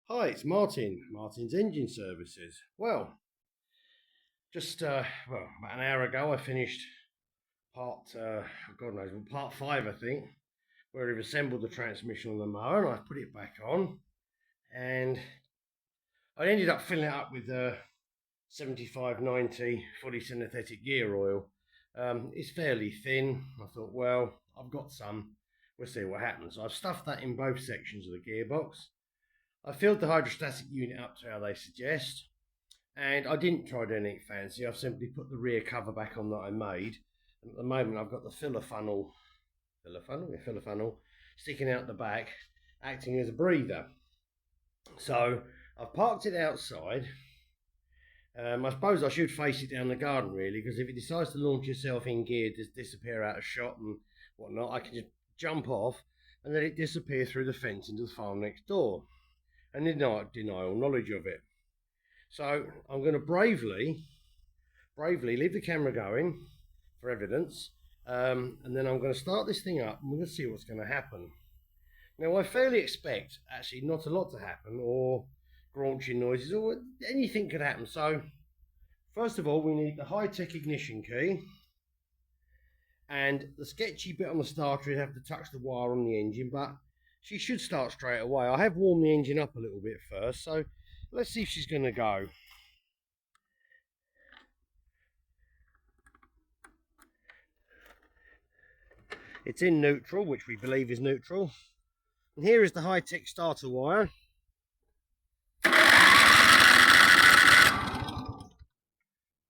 Hi, it's Martin's Engine Services. Well, about an hour ago, I finished God knows, part five, I think, where we've assembled the transmission on the mower, and I put it back on, and I ended up filling it up with 75/90 fully synthetic gear oil. It's fairly thin. I thought, well, I've got some. We'll see what happens. I've stuffed that in both sections of the gearbox. I filled the hydrostatic unit up to how they suggest, and I didn't try to do anything fancy. I've simply put the rear cover back on that I made. And at the moment, I've got the filler funnel sticking out the back, acting as a breather. So I've parked it outside. I suppose I should face it down the garden, really, because if it decides to launch itself in gear, just disappear out of shot and whatnot, I can just jump off and let it disappear through the fence into the farm next door, and deny all knowledge of it. So I'm going to bravely leave the camera going for evidence, and then I'm going to start this thing up and we're going to see what's going to happen. Now, I fairly expect actually not a lot to happen, or graunching noises, or anything could happen. So first of all, we need the high-tech ignition key, and the sketchy bit on the starter, you have to touch the wire on the engine, but she should start straight away. I have warmed the engine up a little bit first, so let's see if she's going to go. It's in neutral, which we believe is neutral. And here is the high-tech starter wire.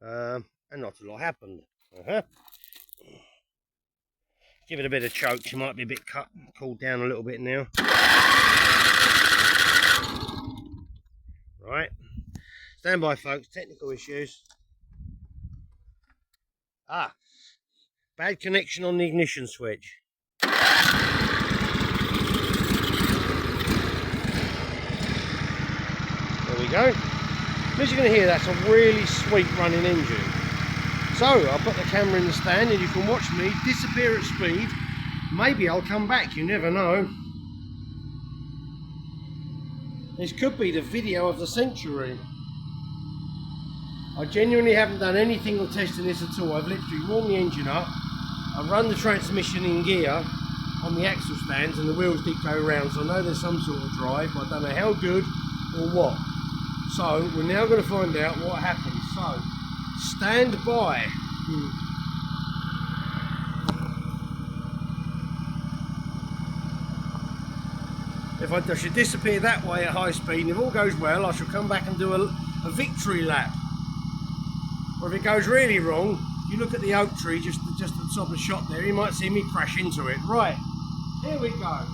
And not a lot happened. Give it a bit of choke. She might be a bit cooled down a little bit now. Right. Stand by, folks. Technical issues. Bad connection on the ignition switch. There we go. As you're going to hear, that's a really sweet running engine. So I'll put the camera in the stand and you can watch me disappear at speed. Maybe I'll come back, you never know. This could be the video of the century. I genuinely haven't done anything or testing this at all. I've literally warmed the engine up. I've run the transmission in gear on the axle stands and the wheels did go round, so I know there's some sort of drive, but I don't know how good or what. So we're now going to find out what happens. So stand by. If I should disappear that way at high speed, and if all goes well, I shall come back and do a victory lap. Or if it goes really wrong, you look at the oak tree just at the top of the shot there, you might see me crash into it. Right, here we go.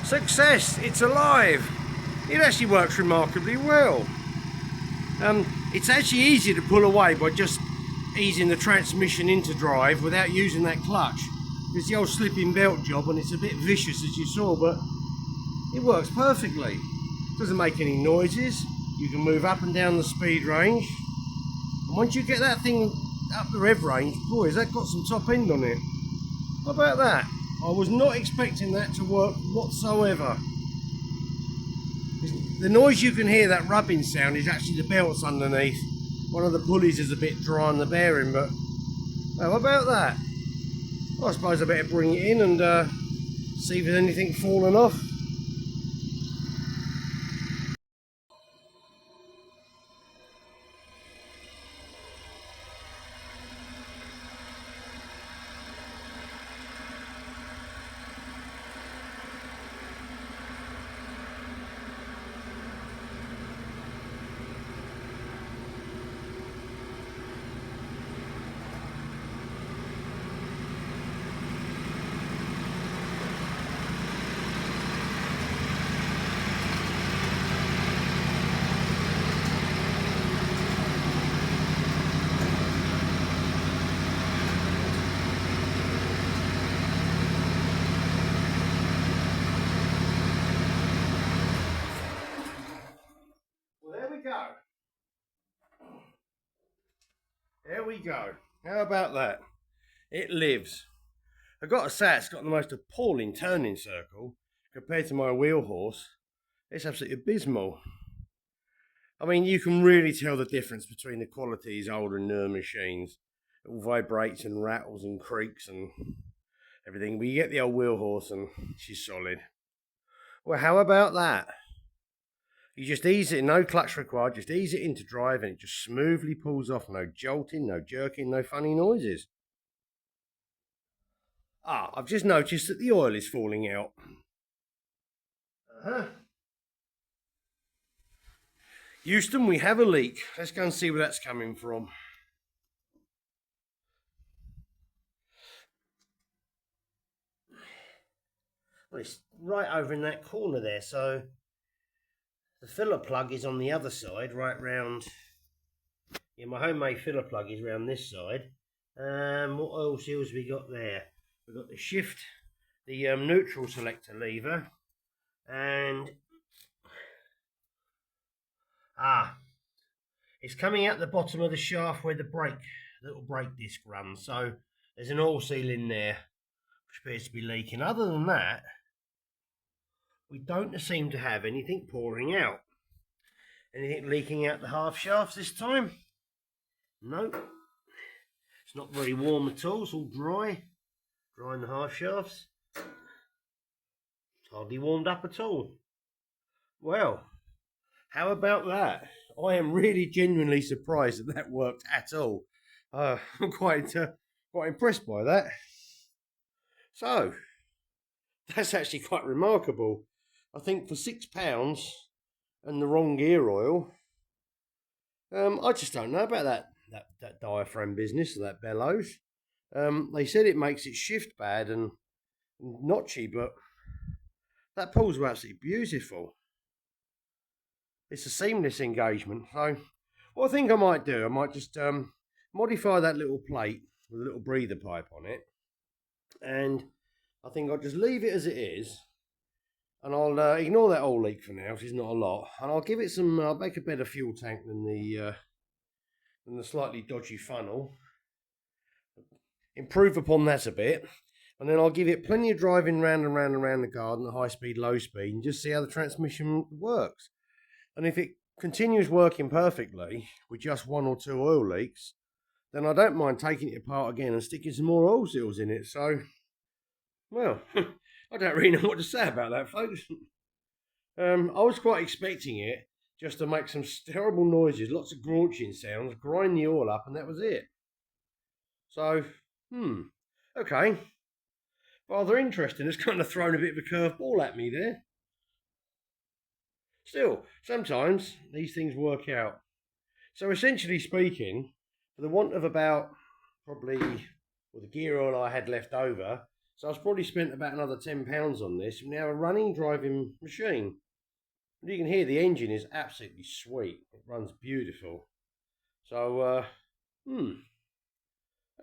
Success, it's alive. It actually works remarkably well. It's actually easy to pull away by just easing the transmission into drive without using that clutch. It's the old slipping belt job, and it's a bit vicious as you saw, but it works perfectly. Doesn't make any noises. You can move up and down the speed range. And once you get that thing up the rev range, boy, has that got some top end on it. How about that? I was not expecting that to work whatsoever. The noise you can hear, that rubbing sound, is actually the belts underneath. One of the pulleys is a bit dry on the bearing, but well, how about that? I suppose I better bring it in and see if there's anything falling off. Go. There we go. How about that? It lives. I've got to say, it's got the most appalling turning circle compared to my wheel horse. It's absolutely abysmal. I mean, you can really tell the difference between the quality of these older and newer machines. It all vibrates and rattles and creaks and everything, but you get the old wheel horse and she's solid. Well, how about that? You just ease it, no clutch required, just ease it into drive and it just smoothly pulls off. No jolting, no jerking, no funny noises. Ah, I've just noticed that the oil is falling out. Houston, we have a leak. Let's go and see where that's coming from. Well, it's right over in that corner there, so the filler plug is on the other side, right round. Yeah, my homemade filler plug is round this side. What oil seals we got there? We've got the shift, the neutral selector lever, and it's coming out the bottom of the shaft where the little brake disc runs. So there's an oil seal in there which appears to be leaking. Other than that, we don't seem to have anything pouring out. Anything leaking out the half shafts this time? Nope. It's not very warm at all. It's all dry in the half shafts. It's hardly warmed up at all. Well, how about that? I am really genuinely surprised that worked at all. I'm quite impressed by that. So, that's actually quite remarkable. I think for £6 and the wrong gear oil, I just don't know about that diaphragm business, or that bellows. They said it makes it shift bad and notchy, but that pulls are absolutely beautiful. It's a seamless engagement. So what I think I might do, I might just modify that little plate with a little breather pipe on it, and I think I'll just leave it as it is, and I'll ignore that oil leak for now, which is not a lot, and I'll give it some. I'll make a better fuel tank than the slightly dodgy funnel. Improve upon that a bit, and then I'll give it plenty of driving round and round and round the garden at high speed, low speed, and just see how the transmission works. And if it continues working perfectly with just one or two oil leaks, then I don't mind taking it apart again and sticking some more oil seals in it. So, well, I don't really know what to say about that, folks. I was quite expecting it just to make some terrible noises, lots of graunching sounds, grind the oil up, and that was it. So, okay. Rather interesting. It's kind of thrown a bit of a curveball at me there. Still, sometimes these things work out. So essentially speaking, for the want of about probably the gear oil I had left over, So I've probably spent about another £10 on this. We now a running driving machine. And you can hear the engine is absolutely sweet. It runs beautiful. So,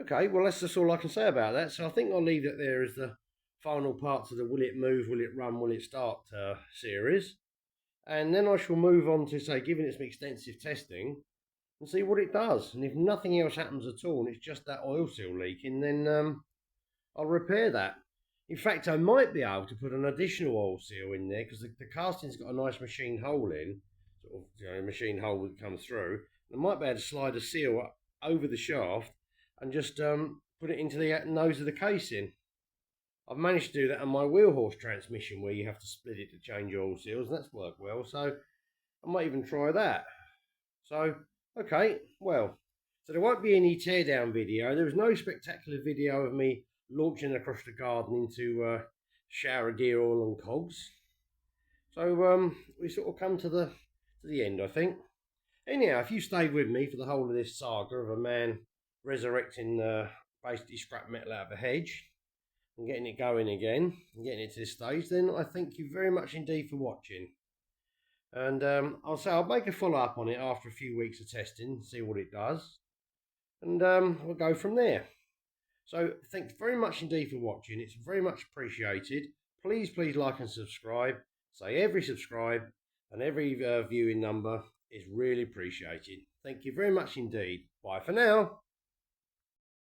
okay, well that's just all I can say about that. So I think I'll leave it there as the final parts of the will it move, will it run, will it start series. And then I shall move on to, say, giving it some extensive testing and see what it does. And if nothing else happens at all and it's just that oil seal leaking, then I'll repair that. In fact, I might be able to put an additional oil seal in there because the casting's got a nice machine hole in, sort of machine hole that comes through. I might be able to slide a seal over the shaft and just put it into the nose of the casing. I've managed to do that on my wheel horse transmission where you have to split it to change oil seals, and that's worked well. So I might even try that. So, okay, well, so there won't be any teardown video. There was no spectacular video of me launching across the garden into shower gear, oil and cogs. So we sort of come to the end, I think. Anyhow, if you stayed with me for the whole of this saga of a man resurrecting basically scrap metal out of a hedge and getting it going again and getting it to this stage, then I thank you very much indeed for watching. And I'll make a follow-up on it after a few weeks of testing, see what it does, and we'll go from there. So thanks very much indeed for watching. It's very much appreciated. Please like and subscribe. Say every subscribe and every viewing number is really appreciated. Thank you very much indeed. Bye for now.